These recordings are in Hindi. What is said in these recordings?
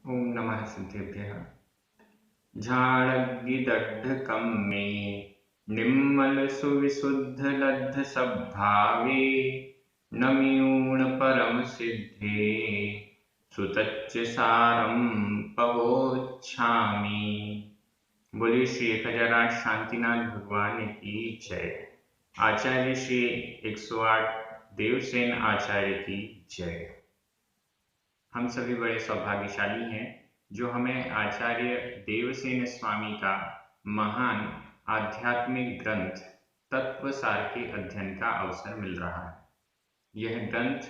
ॐ नमः सिद्धेभ्यः। झाडग्गिदग्धकं मे निर्मलसुविशुद्धलब्धसद्भावे नम्यूणपरमसिद्धे सुतच्च सारं पवोच्छामि। बोलिए श्री 1008 शांतिनाथ भगवान की जय। आचार्य श्री 108 देवसेन आचार्य की जय। हम सभी बड़े सौभाग्यशाली हैं जो हमें आचार्य देवसेन स्वामी का महान आध्यात्मिक ग्रंथ तत्वसार के अध्ययन का अवसर मिल रहा है। यह ग्रंथ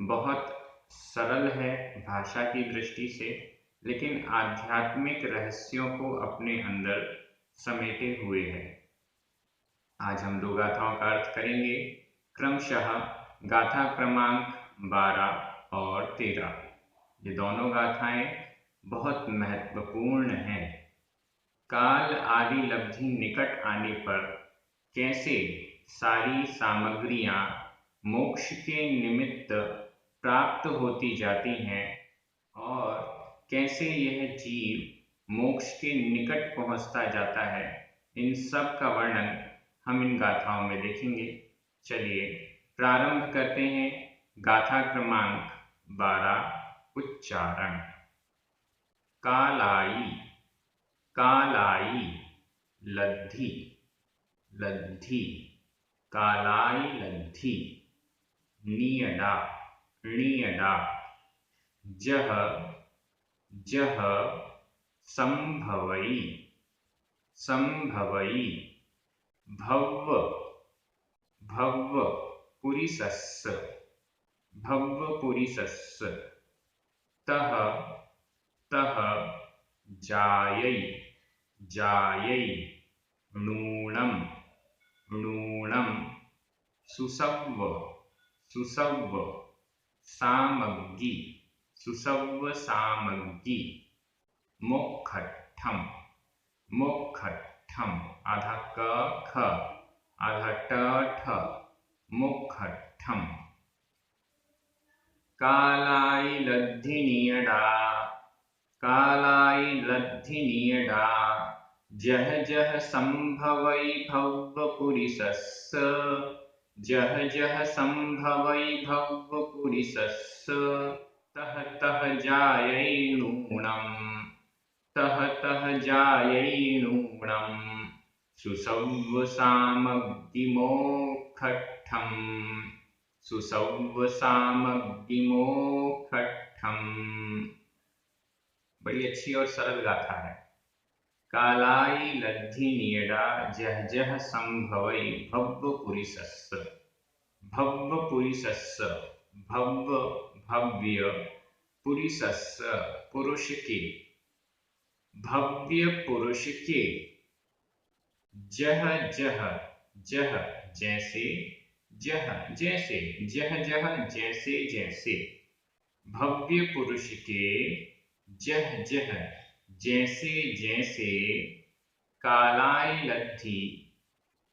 बहुत सरल है भाषा की दृष्टि से, लेकिन आध्यात्मिक रहस्यों को अपने अंदर समेटे हुए है। आज हम दो गाथाओं का अर्थ करेंगे, क्रमशः गाथा क्रमांक 12 और 13। ये दोनों गाथाएं बहुत महत्वपूर्ण हैं। काल आदि लब्धि निकट आने पर कैसे सारी सामग्रियां मोक्ष के निमित्त प्राप्त होती जाती हैं और कैसे यह जीव मोक्ष के निकट पहुंचता जाता है, इन सब का वर्णन हम इन गाथाओं में देखेंगे। चलिए प्रारंभ करते हैं। गाथा क्रमांक 12। उच्चारण। कालाई, कालाई, लद्धी, लद्धी, कालाई लद्धी, नीयडा, णीयडा, जह, जह, संभवई, संभवई, भव्व, भव्व, पुरीसस्स, भव्व पुरीसस्स, तह, तह, जायै, जायै, नूणं, नूणं, सुसव्व, सुसव्व, सामग्गी, सुसव्व सामग्गी, मोक्षट्ठम, मोक्षट्ठम, आधा क ख आधा ट ठ, मोक्षट्ठम। कालाई लद्धी नीयडा, कालाई लद्धी नीयडा, जह जह संभवई भव्व पुरीसस्स, जह जह संभवई भव्व पुरीसस्स, तह तह जायै नूणं, तह तह जायै नूणं, सुसव्व सामग्गी मोक्षट्ठम, सुसव्व सामग्गी मोक्षट्ठम। बड़ी अच्छी और सरल गाथा है। कालाई लद्धी नीयडा, जह जह संभवई भव्व पुरीसस्स, भव्व पुरीसस्स, भव्व भव्य, पुरीसस्स पुरुष के, भव्य पुरुष के, जह जह, जह जैसे, जह जैसे, जह जह जैसे जैसे, भव्य पुरुष के, जह जह जैसे जैसे, कालाई लद्धी,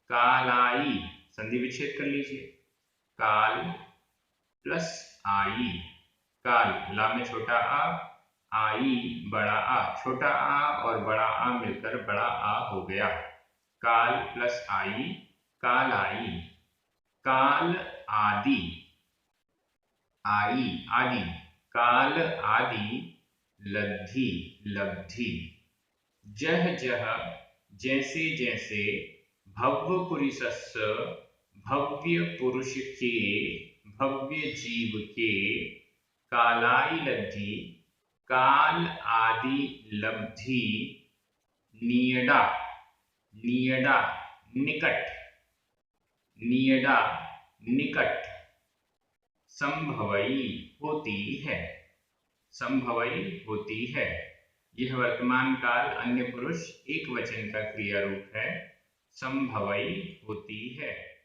कालाई संधि विच्छेद कर लीजिए, काल प्लस आई, काल ला में छोटा आ, आई बड़ा आ, छोटा आ और बड़ा आ मिलकर बड़ा आ हो गया। काल प्लस आई, कालाई, काल आदि, आई आदि, काल आदि, लब्धि लब्धि, जह जह जैसे जैसे, भव्य पुरीसस्स भव्य पुरुष के, भव्य जीव के, कालाई लब्धि काल आदि लब्धि, नीयडा, नीयडा निकट, नीयडा निकट, संभवई होती है, संभवई होती है। यह वर्तमान काल अन्य पुरुष एक वचन का क्रिया रूप है, संभवई होती है।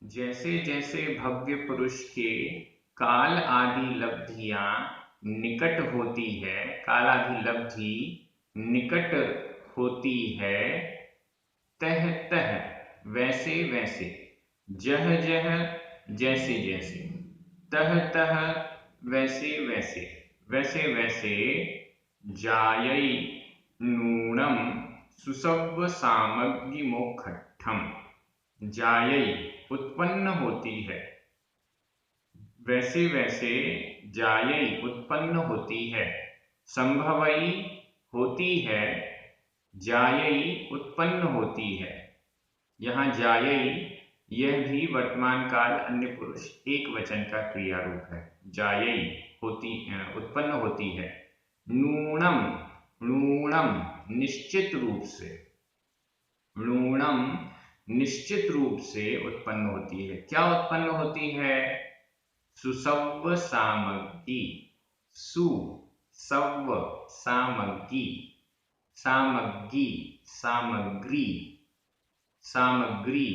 जैसे जैसे भव्य पुरुष के काल आदि लब्धियां निकट होती है, काल आदि लब्धि निकट होती है, तह तह वैसे वैसे, जह जह जैसे जैसे, तह तह वैसे वैसे, वैसे वैसे, जायै नूनम सुसव्य सामग्रीमोक्षम। जायै उत्पन्न होती है, वैसे वैसे जायै उत्पन्न होती है, संभवई होती है, जायै उत्पन्न होती है। यहाँ जायै यह भी वर्तमान काल अन्य पुरुष एक वचन का क्रिया रूप है। जायै होती उत्पन्न होती है। नूनम नूनम निश्चित रूप से, नूनम निश्चित रूप से उत्पन्न होती है। क्या उत्पन्न होती है? सुसव्य सामग्री, सु सव्य सामग्री, सामग्री सामग्री, सामग्री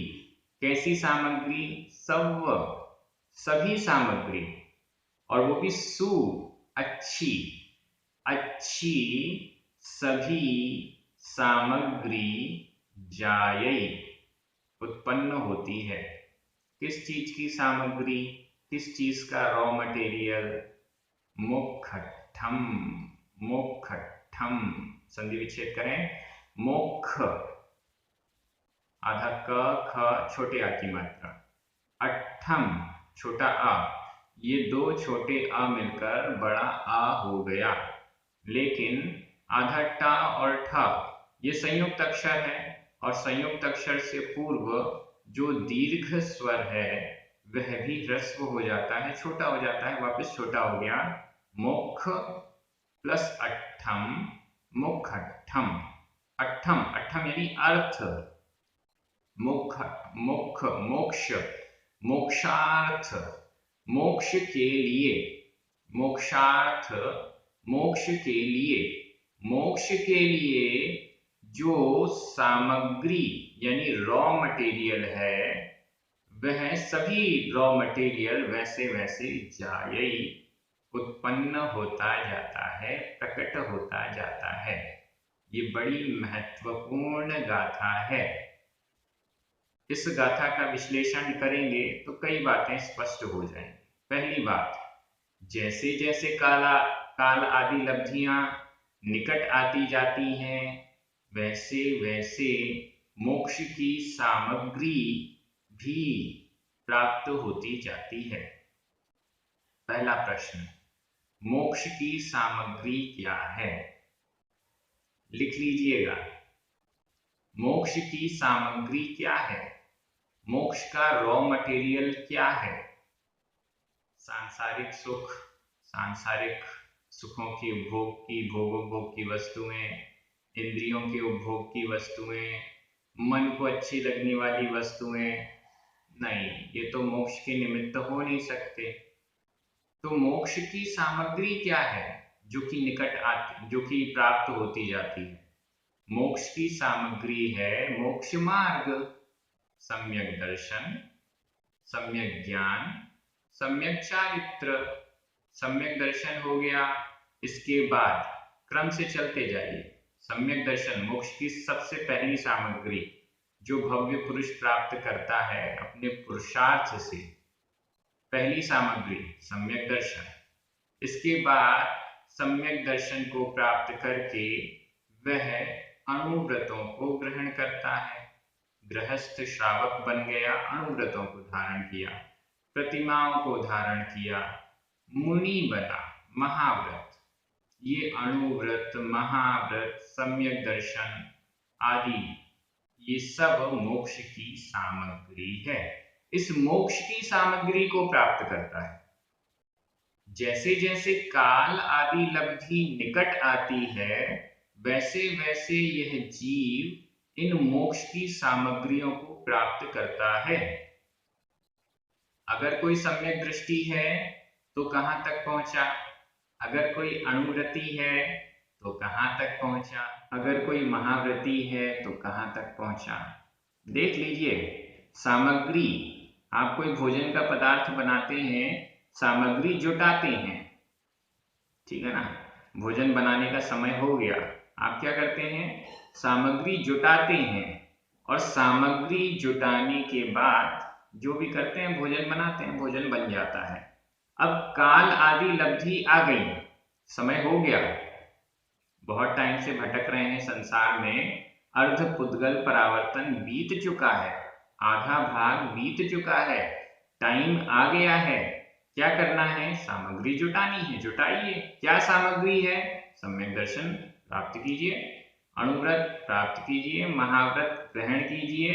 कैसी सामग्री? सव्य सभी सामग्री, और वो भी सु अच्छी, अच्छी सभी सामग्री जायै उत्पन्न होती है। किस चीज की सामग्री? किस चीज का रॉ मटेरियल? मोक्षम, मोक्षम संधि विच्छेद करें। मोक्ष आधा क ख छोटे आ की मात्रा, अट्ठम छोटा आ, ये दो छोटे आ मिलकर बड़ा आ हो गया। लेकिन आधा टा और ठ ये संयुक्त अक्षर है, और संयुक्त अक्षर से पूर्व जो दीर्घ स्वर है वह भी ह्रस्व हो जाता है, छोटा हो जाता है, वापस छोटा हो गया। मोक्ष प्लस अट्ठम, मोक्षम। अट्ठम, अट्ठम यानी अर्थ, मोक्ष मोक्ष मोक्ष, मोक्षार्थ, मोक्ष के लिए, मोक्षार्थ मोक्ष के लिए, मोक्ष के लिए जो सामग्री यानी रॉ मटेरियल है वह सभी रॉ मटेरियल वैसे वैसे जायै उत्पन्न होता जाता है, प्रकट होता जाता है। ये बड़ी महत्वपूर्ण गाथा है। इस गाथा का विश्लेषण करेंगे तो कई बातें स्पष्ट हो जाएंगी। पहली बात, जैसे जैसे काल आदि लब्धियां निकट आती जाती हैं वैसे वैसे मोक्ष की सामग्री भी प्राप्त होती जाती है। पहला प्रश्न, मोक्ष की सामग्री क्या है? लिख लीजिएगा, मोक्ष की सामग्री क्या है? मोक्ष का रॉ मटेरियल क्या है? सांसारिक सुख, सांसारिक सुखों की भोग की वस्तुएं, इंद्रियों के उपभोग की वस्तुएं, मन को अच्छी लगने वाली वस्तुएं नहीं, ये तो मोक्ष के निमित्त हो नहीं सकते। तो मोक्ष की सामग्री क्या है जो कि निकट आती, जो कि प्राप्त होती जाती है? मोक्ष की सामग्री है मोक्ष मार्ग, सम्यक दर्शन, सम्यक ज्ञान, सम्यक चारित्र। सम्यक दर्शन हो गया, इसके बाद क्रम से चलते जाइए। सम्यक दर्शन मोक्ष की सबसे पहली सामग्री जो भव्य पुरुष प्राप्त करता है अपने पुरुषार्थ से, पहली सामग्री सम्यक दर्शन। इसके बाद सम्यक दर्शन को प्राप्त करके वह अणुव्रतों को ग्रहण करता है। गृहस्थ श्रावक बन गया, अणुव्रतों को धारण किया, प्रतिमाओं को धारण किया, मुनि बना, महाव्रत। ये अणुव्रत, महाव्रत, सम्यक दर्शन आदि ये सब मोक्ष की सामग्री है। इस मोक्ष की सामग्री को प्राप्त करता है। जैसे जैसे काल आदि लब्धि निकट आती है वैसे वैसे यह जीव इन मोक्ष की सामग्रियों को प्राप्त करता है। अगर कोई सम्यक दृष्टि है तो कहां तक पहुंचा? अगर कोई अणुव्रति है तो कहां तक पहुंचा? अगर कोई महाव्रति है तो कहां तक पहुंचा? देख लीजिए, सामग्री, आप कोई भोजन का पदार्थ बनाते हैं, सामग्री जुटाते हैं, ठीक है ना? भोजन बनाने का समय हो गया, आप क्या करते हैं? सामग्री जुटाते हैं, और सामग्री जुटाने के बाद जो भी करते हैं, भोजन बनाते हैं, भोजन बन जाता है। अब काल आदि लब्धि आ गई, समय हो गया, बहुत टाइम से भटक रहे हैं संसार में। अर्ध पुद्गल परावर्तन बीत चुका है, आधा भाग बीत चुका है, टाइम आ गया है। क्या करना है? सामग्री जुटानी है, जुटाइए। क्या सामग्री है? सम्यक दर्शन प्राप्त कीजिए, अणुव्रत प्राप्त कीजिए, महाव्रत ग्रहण कीजिए,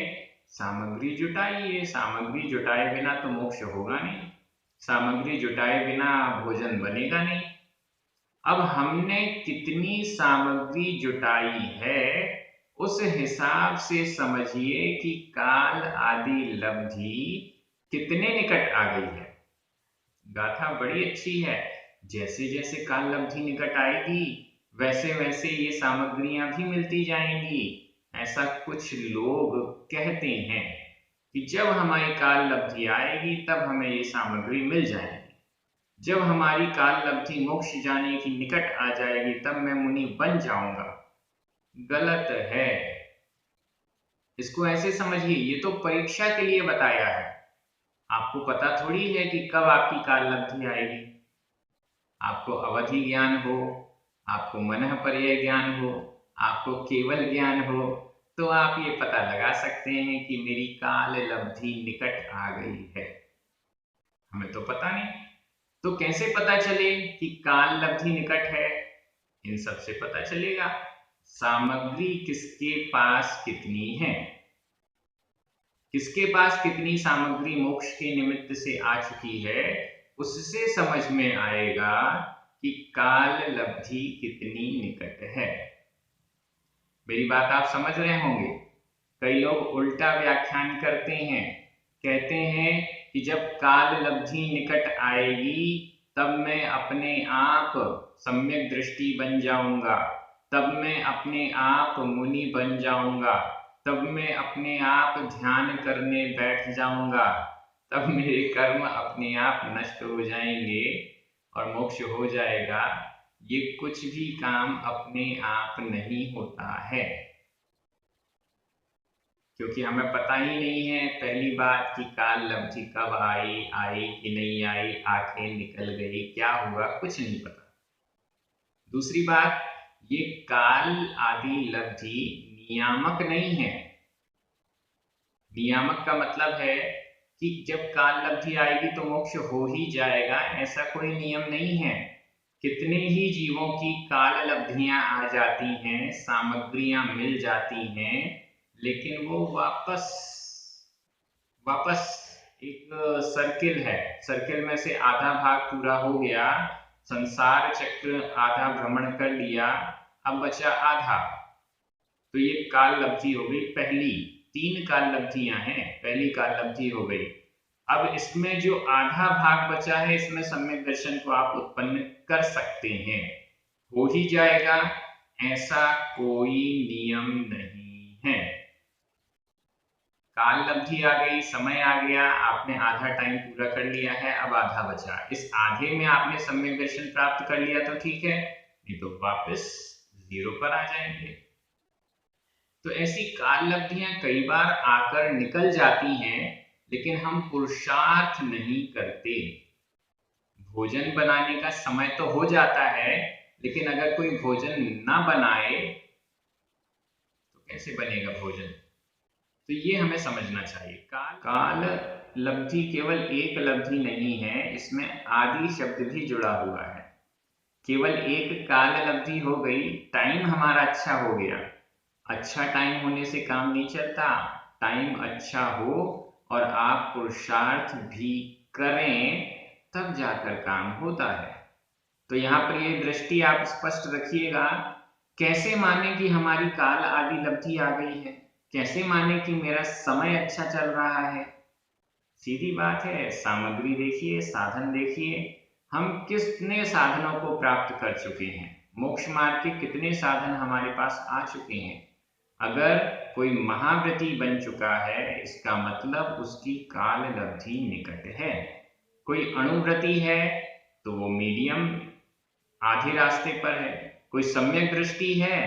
सामग्री जुटाइए। सामग्री जुटाए बिना तो मोक्ष होगा नहीं, सामग्री जुटाए बिना भोजन बनेगा नहीं। अब हमने कितनी सामग्री जुटाई है उस हिसाब से समझिए कि काल आदि लब्धि कितने निकट आ गई है। गाथा बड़ी अच्छी है। जैसे जैसे काल लब्धि निकट आएगी वैसे वैसे ये सामग्रियां भी मिलती जाएंगी। ऐसा कुछ लोग कहते हैं कि जब हमारी काल लब्धि आएगी तब हमें ये सामग्री मिल जाएगी, जब हमारी काल लब्धि मोक्ष जाने की निकट आ जाएगी तब मैं मुनि बन जाऊंगा। गलत है। इसको ऐसे समझिए, ये तो परीक्षा के लिए बताया है। आपको पता थोड़ी है कि कब आपकी काल लब्धि आएगी। आपको अवधि ज्ञान हो, आपको मनः पर्याय ज्ञान हो, आपको केवल ज्ञान हो, तो आप ये पता लगा सकते हैं कि मेरी काल लब्धि निकट आ गई है। हमें तो पता नहीं, तो कैसे पता चले कि काल लब्धि निकट है? इन सब से पता चलेगा। सामग्री किसके पास कितनी है, किसके पास कितनी सामग्री मोक्ष के निमित्त से आ चुकी है, उससे समझ में आएगा कि काल लब्धि कितनी निकट है। मेरी बात आप समझ रहे होंगे। कई लोग उल्टा व्याख्यान करते हैं, कहते हैं कि जब काल लब्धि निकट आएगी तब मैं अपने आप सम्यक दृष्टि बन जाऊंगा, तब मैं अपने आप मुनि बन जाऊंगा, तब मैं अपने आप ध्यान करने बैठ जाऊंगा, तब मेरे कर्म अपने आप नष्ट हो जाएंगे और मोक्ष हो जाएगा। ये कुछ भी काम अपने आप नहीं होता है, क्योंकि हमें पता ही नहीं है पहली बात कि काल लब्धि कब आई, आई कि नहीं आई, आंखें निकल गई, क्या हुआ, कुछ नहीं पता। दूसरी बात, ये काल आदि लब्धि नियामक नहीं है। नियामक का मतलब है कि जब काल लब्धि आएगी तो मोक्ष हो ही जाएगा, ऐसा कोई नियम नहीं है। कितने ही जीवों की काल लब्धियां आ जाती हैं, सामग्रियां मिल जाती हैं, लेकिन वो वापस वापस एक सर्किल है, सर्किल में से आधा भाग पूरा हो गया, संसार चक्र आधा भ्रमण कर लिया, अब बचा आधा। तो ये काल लब्धि हो गई पहली। तीन काल लब्धियां हैं, पहली काल लब्धि हो गई। अब इसमें जो आधा भाग बचा है इसमें सम्यक दर्शन को आप उत्पन्न कर सकते हैं, हो ही जाएगा, ऐसा कोई नियम नहीं है। काल लब्धि आ गई, समय आ गया, आपने आधा टाइम पूरा कर लिया है, अब आधा बचा, इस आधे में आपने सम्यक दर्शन प्राप्त कर लिया तो ठीक है, नहीं तो वापस जीरो पर आ जाएंगे। तो ऐसी काल लब्धियां कई बार आकर निकल जाती हैं, लेकिन हम पुरुषार्थ नहीं करते। भोजन बनाने का समय तो हो जाता है, लेकिन अगर कोई भोजन ना बनाए तो कैसे बनेगा भोजन? तो ये हमें समझना चाहिए। काल लब्धि केवल एक लब्धि नहीं है, इसमें आदि शब्द भी जुड़ा हुआ है। केवल एक काल लब्धि हो गई, टाइम हमारा अच्छा हो गया। अच्छा टाइम होने से काम नहीं चलता, टाइम अच्छा हो और आप पुरुषार्थ भी करें तब जाकर काम होता है। तो यहाँ पर ये दृष्टि आप स्पष्ट रखिएगा। कैसे माने कि हमारी काल आदि लब्धि आ गई है, कैसे माने कि मेरा समय अच्छा चल रहा है? सीधी बात है, सामग्री देखिए, साधन देखिए, हम कितने साधनों को प्राप्त कर चुके हैं, मोक्ष मार्ग के कितने साधन हमारे पास आ चुके हैं। अगर कोई महाव्रती बन चुका है इसका मतलब उसकी काल लब्धि निकट है। कोई अणुव्रती है तो वो मीडियम आधे रास्ते पर है। कोई सम्यक दृष्टि है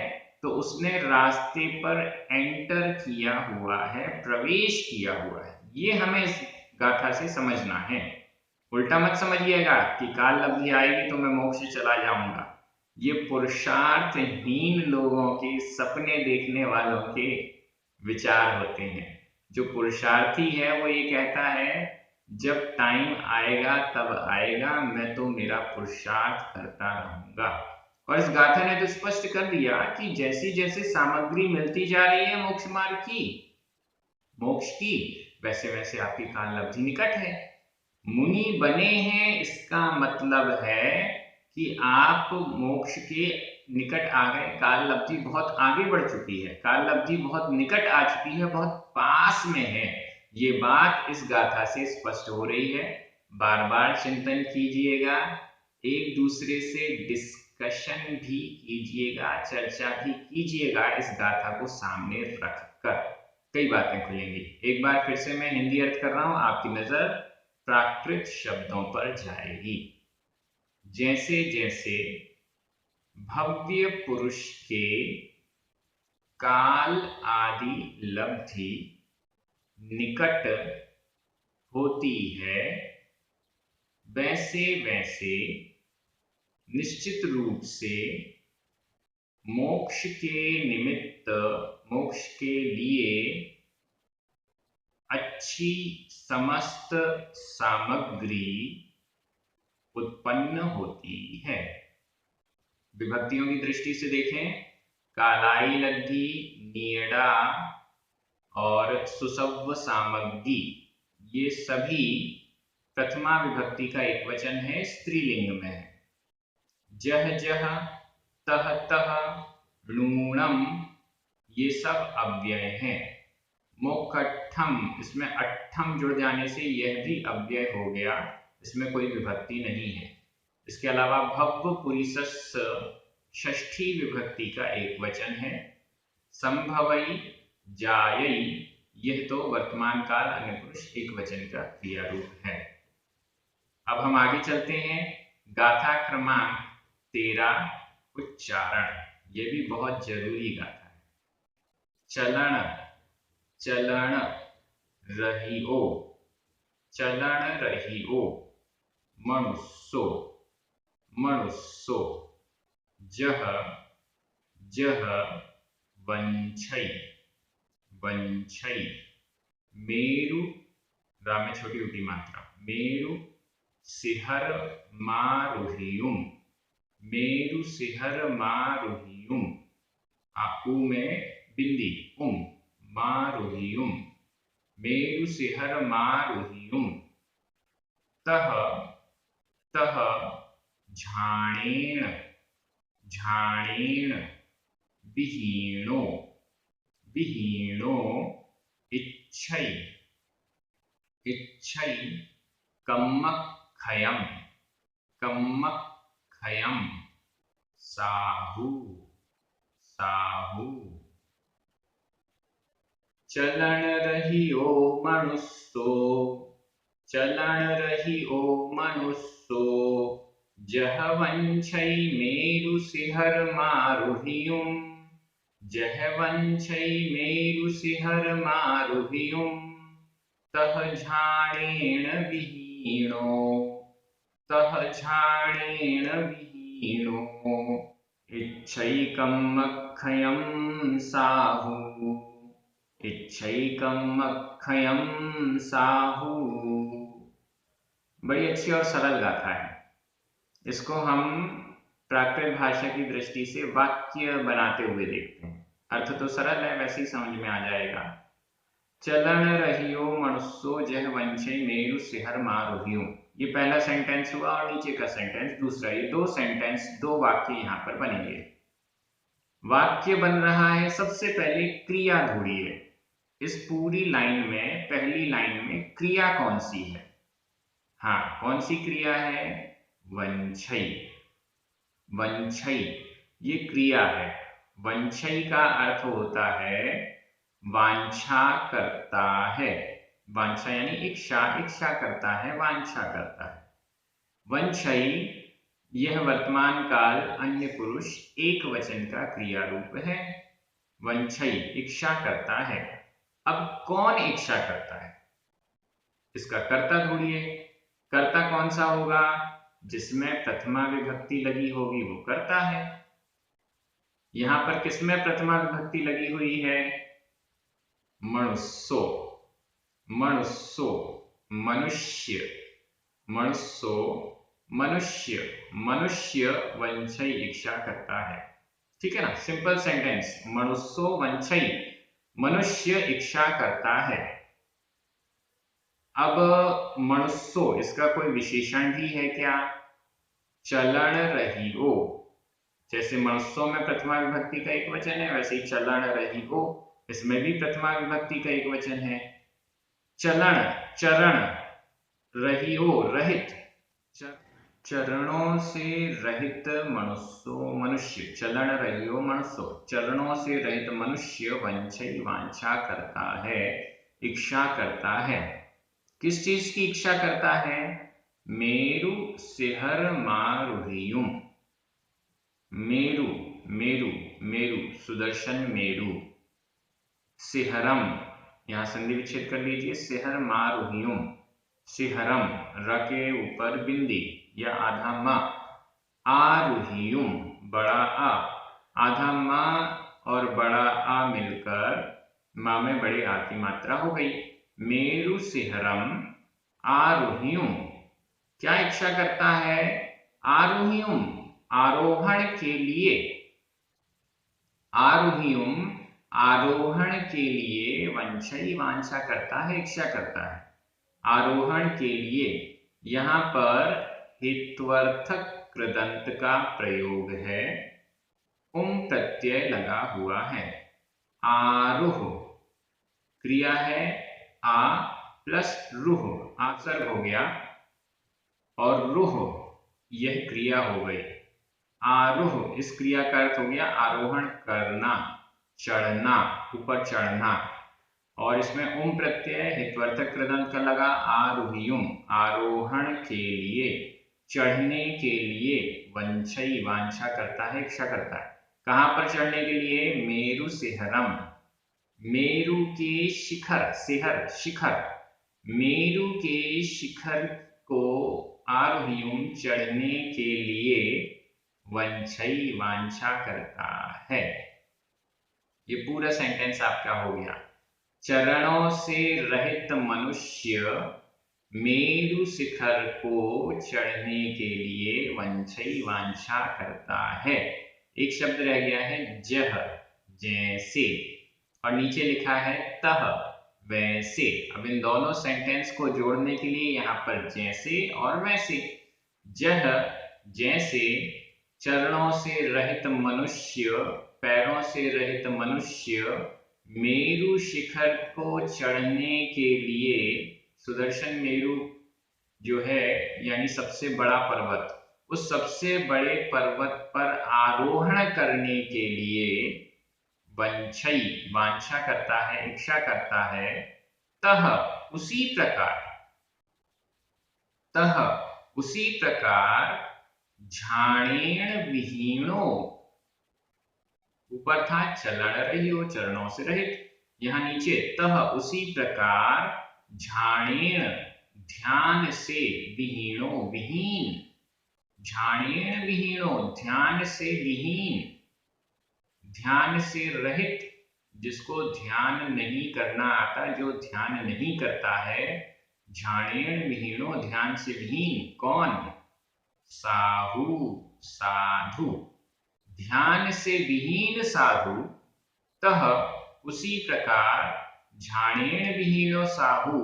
तो उसने रास्ते पर एंटर किया हुआ है, प्रवेश किया हुआ है। ये हमें इस गाथा से समझना है। उल्टा मत समझिएगा कि काल लब्धि आएगी तो मैं मोक्ष चला जाऊंगा। ये पुरुषार्थहीन लोगों के, सपने देखने वालों के विचार होते हैं। जो पुरुषार्थी है वो ये कहता है जब टाइम आएगा तब आएगा, मैं तो मेरा पुरुषार्थ करता रहूंगा। और इस गाथा ने तो स्पष्ट कर दिया कि जैसी जैसे सामग्री मिलती जा रही है मोक्ष मार्ग की, मोक्ष की, वैसे वैसे आपकी काल लब्धि निकट है। मुनि बने हैं इसका मतलब है कि आप मोक्ष के निकट आ गए, काल लब्धि बहुत आगे बढ़ चुकी है, काल लब्धि बहुत निकट आ चुकी है, बहुत पास में है। ये बात इस गाथा से स्पष्ट हो रही है। बार बार चिंतन कीजिएगा, एक दूसरे से डिस्कशन भी कीजिएगा, चर्चा भी कीजिएगा, इस गाथा को सामने रखकर कई बातें खुलेंगी। एक बार फिर से मैं हिंदी अर्थ कर रहा हूं, आपकी नजर प्राकृत शब्दों पर जाएगी। जैसे जैसे भव्य पुरुष के काल आदि लब्धि निकट होती है, वैसे वैसे निश्चित रूप से मोक्ष के निमित्त, मोक्ष के लिए अच्छी समस्त सामग्री उत्पन्न होती है। विभक्तियों की दृष्टि से देखें, कालाई लब्धि, नीड़ा और सुसव्य सामग्री, ये सभी प्रथमा विभक्ति का एक वचन है, स्त्रीलिंग में है। जह जह, तह तह, लूणम, ये सब अव्यय हैं। मोक्षम, इसमें अट्ठम जुड़ जाने से यह भी अव्यय हो गया, इसमें कोई विभक्ति नहीं है। इसके अलावा भव्य पुरीसस् षष्ठी विभक्ति का एक वचन है। संभवई, जायई, यह तो वर्तमान काल अन्य पुरुष एक वचन का क्रिया रूप है। अब हम आगे चलते हैं। गाथा क्रमांक 13, उच्चारण, यह भी बहुत जरूरी गाथा है। चलन, चलन रहियो, चलन रहियो, मनुष्यो, मनुष्यो, जह जह, वंछई, वंछई, मेरु, रा में छोटी उठी मात्रा, मेरु सिहर मारुहियुम, मेरु सिहर मारुहियुम, आकू में बिंदी, मारुहियुम, मेरु सिहर मारुहियुम, तह तह, झाणेन, झाणेन, विहीणो, विहीणो, इच्छै, इच्छै, कम्मखयम, कम्मखयम, साहू, साहू, चलन रहियो मनुष्यो, चलन रहियो मनुष्यो, जह वंछै मेरु सिहर मारुहियुम, जह वंछै मेरु सिहर मारुहियुम, तह झाणेन विहीणो, तह झाणेन विहीणो, इच्छैकं मख्खयं साहू, इच्छैकं मख्खयं साहू। बड़ी अच्छी और सरल गाथा है। इसको हम प्राकृत भाषा की दृष्टि से वाक्य बनाते हुए देखते हैं। अर्थ तो सरल है, वैसे ही समझ में आ जाएगा। चलन रहियो मनुष्यो, जह वंशे मेरु सिहर मारुहियो, ये पहला सेंटेंस हुआ और नीचे का सेंटेंस दूसरा। ये दो सेंटेंस, दो वाक्य यहाँ पर बनेंगे। वाक्य बन रहा है, सबसे पहले क्रिया ढूंढिए। इस पूरी लाइन में, पहली लाइन में क्रिया कौन सी है? हाँ, कौन सी क्रिया है? वंछई, वंछई, ये क्रिया है। वंछई का अर्थ होता है वांछा करता है। वांछा यानी इच्छा, इच्छा करता है, वांछा करता है। वंछई, यह वर्तमान काल अन्य पुरुष एक वचन का क्रिया रूप है। वंछई, इच्छा करता है। अब कौन इच्छा करता है? इसका कर्ता ढूंढिए। कर्ता कौन सा होगा? जिसमें प्रथमा विभक्ति लगी होगी वो करता है। यहां पर किसमें प्रथमा विभक्ति लगी हुई है? मनुष्यो, मनुष्यो, मनुष्य, मनुष्यो, मनुष्य, मनुष्य वंशई इच्छा करता है। ठीक है ना, सिंपल सेंटेंस। मनुष्यो वंशई, मनुष्य इच्छा करता है। अब मनुष्यो, इसका कोई विशेषण भी है क्या? चलन रहियो, जैसे मनुष्यों में प्रथमा विभक्ति का एक वचन है, वैसे ही चलन रहियो इसमें भी प्रथमा विभक्ति का एक वचन है। चलन, चरण, रहियो रहित, चरणों से रहित मनुष्यो, मनुष्य, चलन रहियो मनुष्यो, चरणों से रहित मनुष्य वंशई वांछा करता है, इच्छा करता है। किस चीज की इच्छा करता है? मेरु सिहर मारुहियुम, मेरु, मेरु, मेरु, सुदर्शन मेरु, सिहरम, यहां संधि विच्छेद कर लीजिए, सिहर मारुहियुम, सिहरम, र के ऊपर बिंदी या आधा म, आरुहियुम, बड़ा आ, आधा म और बड़ा आ मिलकर मां में बड़े आ की मात्रा हो गई। मेरु सिहरम आरुहियुम, क्या इच्छा करता है? आरुहियुम, आरोहण के लिए, आरुहियुम, आरोहण के लिए, वंशई वांछा करता है, इच्छा करता है, आरोहण के लिए। यहां पर हित्वर्थक कृदंत का प्रयोग है, प्रत्यय लगा हुआ है। आरुह क्रिया है, आ प्लस रुह, आसर्ग हो गया, और रुह यह क्रिया हो गई। आरोह इस क्रिया का अर्थ हो गया आरोहण करना, चढ़ना, ऊपर चढ़ना, और इसमें प्रत्यय हितवर्थक कृदंत का लगा, आरुहियुम, आरोहण के लिए, चढ़ने के लिए, वंशई वांछा करता है, इच्छा करता है। कहां पर चढ़ने के लिए? मेरु सिहरम, मेरु के शिखर, सिहर शिखर, मेरु के शिखर को आरोहियुम चढ़ने के लिए वंशई वांछा करता है। ये पूरा सेंटेंस आपका हो गया। चरणों से रहित मनुष्य मेरु शिखर को चढ़ने के लिए वंशई वांछा करता है। एक शब्द रह गया है जह, जैसे, और नीचे लिखा है तह, वैसे। अब इन दोनों सेंटेंस को जोड़ने के लिए यहाँ पर जैसे और वैसे। जह जैसे, चरणों से रहित मनुष्य, पैरों से रहित मनुष्य मेरु शिखर को चढ़ने के लिए, सुदर्शन मेरु जो है यानी सबसे बड़ा पर्वत, उस सबसे बड़े पर्वत पर आरोहण करने के लिए वंशई वांछा करता है, इच्छा करता है। तह उसी प्रकार, तह उसी प्रकार, झाणेन विहीणो, ऊपर था चलन रहियो, चरणों से रहित, यहां नीचे तह उसी प्रकार, झाणेन ध्यान से, विहीणो विहीन, झाणेन विहीणो ध्यान से विहीन, ध्यान से रहित, जिसको ध्यान नहीं करना आता, जो ध्यान नहीं करता है, झाणेन विहीणो ध्यान से विहीन, कौन? साहु, साधु, ध्यान से विहीन साधु। तह उसी प्रकार, झाणेन विहीनो साहु,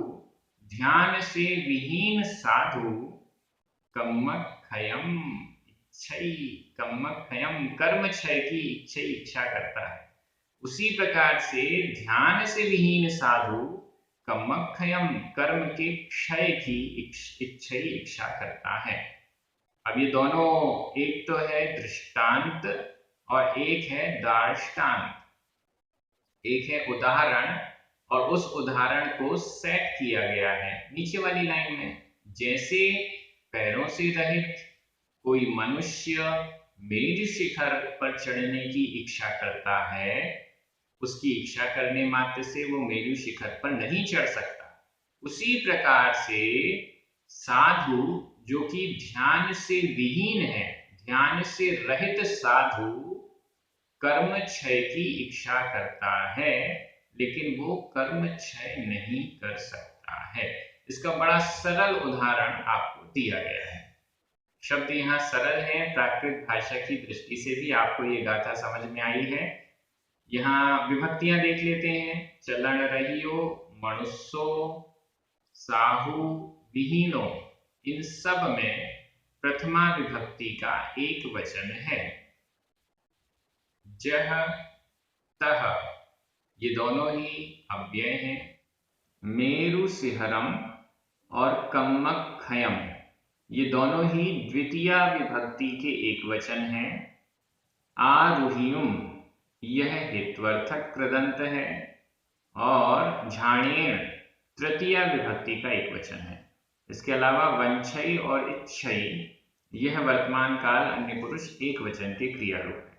ध्यान से विहीन साधु, कम्मक्षयम इच्छई, कम्मक्षयम कर्म क्षय की इच्छई इच्छा करता है। उसी प्रकार से ध्यान से विहीन साधु कम्मक्षयम कर्म के क्षय की इच्छई इच्छा करता है। अब ये दोनों, एक तो है दृष्टांत और एक है दार्ष्टान्त, एक है उदाहरण और उस उदाहरण को सेट किया गया है नीचे वाली लाइन में। जैसे पैरों से रहित कोई मनुष्य मेरु शिखर पर चढ़ने की इच्छा करता है, उसकी इच्छा करने मात्र से वो मेरु शिखर पर नहीं चढ़ सकता। उसी प्रकार से साधु जो कि ध्यान से विहीन है, ध्यान से रहित साधु कर्म क्षय की इच्छा करता है, लेकिन वो कर्म क्षय नहीं कर सकता है। इसका बड़ा सरल उदाहरण आपको दिया गया है। शब्द यहाँ सरल है, प्राकृत भाषा की दृष्टि से भी आपको ये गाथा समझ में आई है। यहाँ विभक्तियां देख लेते हैं। चलन रहियो, मनुष्यो, साहू, विहीनो, इन सब में प्रथमा विभक्ति का एक वचन है। जह, तह, ये दोनों ही अव्यय हैं। मेरु शिहरम और कम्मखयम, ये दोनों ही द्वितीया विभक्ति के एक वचन हैं। आरुह्यम, यह हित्वर्थक कृदंत है। और झाणेन तृतीया विभक्ति का एक वचन है। इसके अलावा वंशई और इच्छई, यह वर्तमान काल अन्य पुरुष एक वचन के क्रिया रूप है।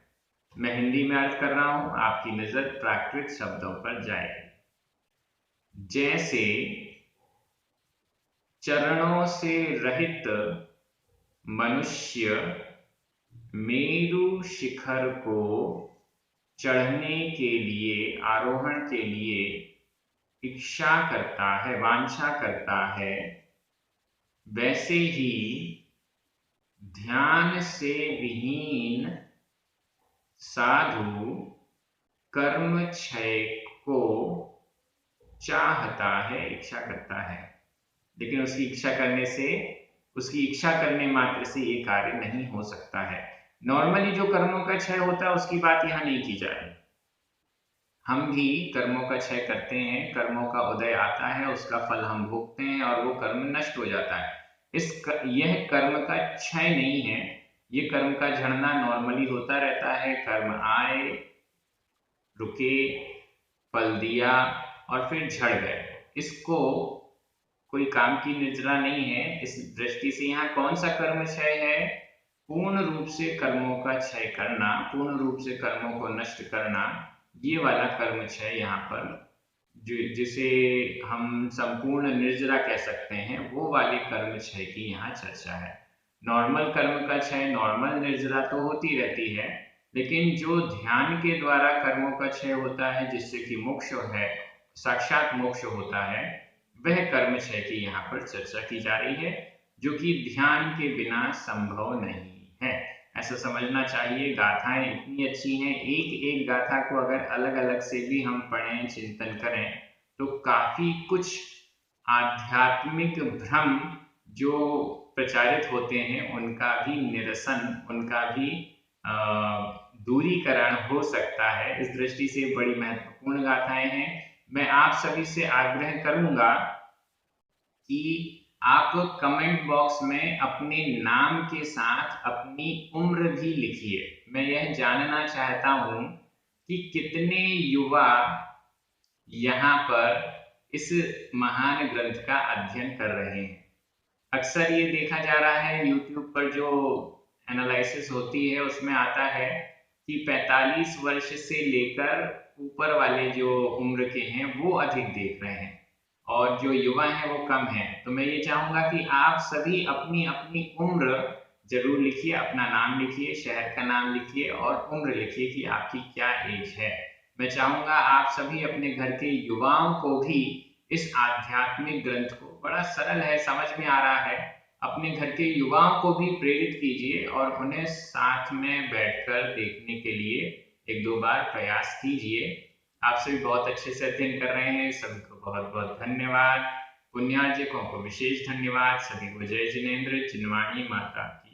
मैं हिंदी में अर्थ कर रहा हूं, आपकी नजर प्राकृत शब्दों पर जाएगी। जैसे चरणों से रहित मनुष्य मेरु शिखर को चढ़ने के लिए, आरोहण के लिए इच्छा करता है, वांछा करता है, वैसे ही ध्यान से विहीन साधु कर्म क्षय को चाहता है, इच्छा करता है, लेकिन उसकी इच्छा करने मात्र से ये कार्य नहीं हो सकता है। नॉर्मली जो कर्मों का क्षय होता है उसकी बात यहाँ नहीं की जा रही। हम भी कर्मों का क्षय करते हैं, कर्मों का उदय आता है, उसका फल हम भोगते हैं और वो कर्म नष्ट हो जाता है। यह कर्म का क्षय नहीं है, ये कर्म का झड़ना नॉर्मली होता रहता है। कर्म आए, रुके, फल दिया और फिर झड़ गए। इसको कोई काम की निद्रा नहीं है। इस दृष्टि से यहाँ कौन सा कर्म क्षय है? पूर्ण रूप से कर्मों का क्षय करना, पूर्ण रूप से कर्मों को नष्ट करना, ये वाला कर्म क्षय यहाँ पर जिसे हम संपूर्ण निर्जरा कह सकते हैं, वो वाले कर्म क्षय की यहाँ चर्चा है। नॉर्मल कर्म का क्षय, नॉर्मल निर्जरा तो होती रहती है, लेकिन जो ध्यान के द्वारा कर्मों का क्षय होता है, जिससे कि मोक्ष है, साक्षात मोक्ष होता है, वह कर्म क्षय की यहाँ पर चर्चा की जा रही है, जो कि ध्यान के बिना संभव नहीं है। ऐसा समझना चाहिए। गाथाएं इतनी अच्छी हैं, एक एक गाथा को अगर अलग अलग से भी हम पढ़ें, चिंतन करें, तो काफी कुछ आध्यात्मिक भ्रम जो प्रचारित होते हैं उनका भी निरसन, उनका भी दूरीकरण हो सकता है। इस दृष्टि से बड़ी महत्वपूर्ण गाथाएं हैं। मैं आप सभी से आग्रह करूंगा कि आप कमेंट बॉक्स में अपने नाम के साथ अपनी उम्र भी लिखिए। मैं यह जानना चाहता हूं कि कितने युवा यहाँ पर इस महान ग्रंथ का अध्ययन कर रहे हैं। अक्सर ये देखा जा रहा है, YouTube पर जो एनालिसिस होती है उसमें आता है कि 45 वर्ष से लेकर ऊपर वाले जो उम्र के हैं वो अधिक देख रहे हैं और जो युवा हैं वो कम हैं। तो मैं ये चाहूंगा कि आप सभी अपनी अपनी उम्र जरूर लिखिए, अपना नाम लिखिए, शहर का नाम लिखिए और उम्र लिखिए कि आपकी क्या एज है। मैं चाहूंगा आप सभी अपने घर के युवाओं को भी इस आध्यात्मिक ग्रंथ को, बड़ा सरल है, समझ में आ रहा है, अपने घर के युवाओं को भी प्रेरित कीजिए और उन्हें साथ में बैठकर देखने के लिए एक दो बार प्रयास कीजिए। आप सभी बहुत अच्छे से अध्ययन कर रहे हैं, सभी को बहुत बहुत धन्यवाद। पुण्यार्जकों को विशेष धन्यवाद। सभी को जय जिनेंद्र। चिन्वाणी माता की